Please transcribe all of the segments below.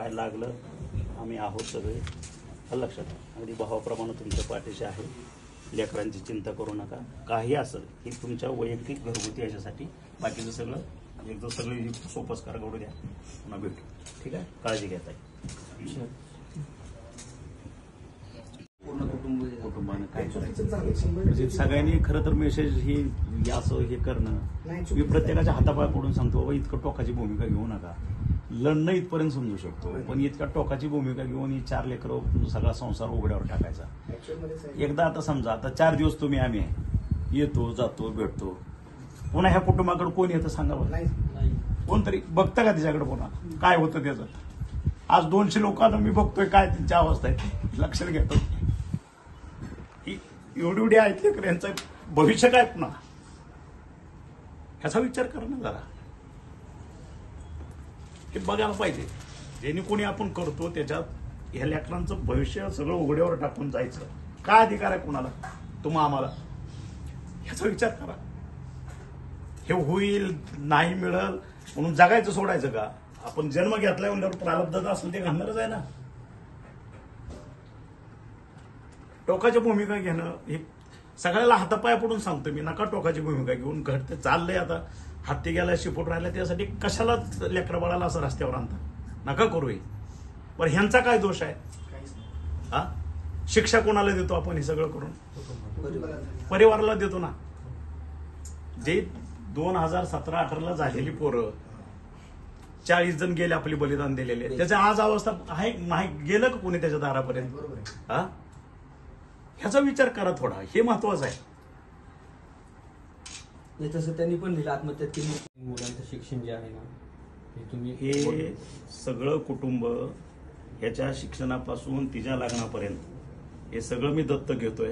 काय लागलं आम्ही आहोत सगळे, लक्षात अगदी भावाप्रमाणे तुमच्या पाठीशी आहे. लेकरांची चिंता करू नका. काही असेल ही तुमच्या वैयक्तिक घरगुती याच्यासाठी, बाकीचं सगळं एकदा सगळं सोपंच करा, करू द्या, पुन्हा भेटू. ठीक आहे, काळजी घेता येईल. पूर्ण कुटुंबानं काय करायचं म्हणजे सगळ्यांनी खरं तर मेसेज ही असं हे करणं, मी प्रत्येकाच्या हातापाय पडून सांगतो बाबा इतकं टोकाची भूमिका घेऊ नका. लढणं इथपर्यंत समजू शकतो, पण इतक्या टोकाची भूमिका घेऊन ही 4 लेकरं सगळा संसार उघड्यावर टाकायचा. एकदा आता समजा आता 4 दिवस तुम्ही आम्ही आहे, येतो जातो भेटतो, पुन्हा ह्या कुटुंबाकडे कोण येतं सांगा बरं? कोणतरी बघतं का त्याच्याकडे? पुन्हा काय होतं त्याचं? आज 200 लोकांना मी बघतोय काय त्यांची अवस्था आहे, लक्षात घेतो. एवढी आहेत लेकर, यांचं भविष्य काय पुन्हा ह्याचा विचार करा ना जरा. हे बघायला पाहिजे. ज्यांनी कोणी आपण करतो त्याच्यात ह्या लेकरांचं भविष्य सगळं उघड्यावर टाकून जायचं काय अधिकार आहे कुणाला? तुम्हा आम्हाला ह्याचा विचार करा. हे होईल नाही मिळेल म्हणून जगायचं सोडायचं का? आपण जन्म घेतलाय म्हणल्यावर प्रारब्ध असेल ते घालणारच आहे ना. टोकाची भूमिका घेणं हे सगळ्याला हातापाया पडून सांगतो मी, नका टोकाची भूमिका घेऊन. घडते चाललंय आता, हत्ती गेला शिपूट राहिला, त्यासाठी कशाला लेकरा बाळाला असं रस्त्यावर आणता? नका करू. पण ह्यांचा काय दोष आहे? हा, शिक्षा कोणाला देतो आपण हे सगळं करून? परिवाराला देतो ना. जे 2017-18 झालेली पोरं 40 जण गेले आपली बलिदान दिलेले, त्याच्या आज अवस्था आहे नाही, गेलं का कोणी त्याच्या दारापर्यंत? हा, ह्याचा विचार करा थोडा, हे महत्वाचं आहे. तसं त्यांनी पण लिहिलं आत्महत्या केली. मुलांचं शिक्षण जे आहे ना, हे तुम्ही हे सगळं कुटुंब ह्याच्या शिक्षणापासून तिच्या लग्नापर्यंत हे सगळं मी दत्तक घेतोय.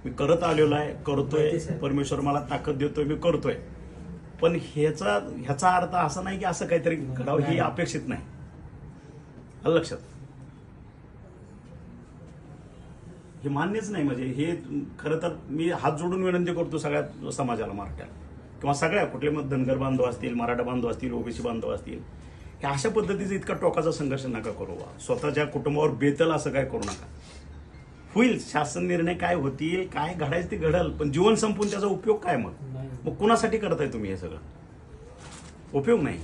मी करत आलेलो आहे, करतोय. परमेश्वर मला ताकद देतोय, मी करतोय. पण ह्याचा अर्थ असा नाही की असं काहीतरी घडावं ही अपेक्षित नाही. लक्षात, हे मान्यच नाही. म्हणजे हे खरं तर मी हात जोडून विनंती करतो सगळ्या समाजाला, मराठ्याला किंवा सगळ्या कुठले मग धनगर बांधव असतील, मराठा बांधव असतील, ओबीसी बांधव असतील, हे अशा पद्धतीचा इतका टोकाचा संघर्ष नका करू. स्वतःच्या कुटुंबावर बेतल असं काय करू नका. होईल शासन निर्णय, काय होतील, काय घडायचं ते घडल, पण जीवन संपून त्याचा उपयोग काय? मग कुणासाठी करताय तुम्ही हे सगळं? उपयोग नाही.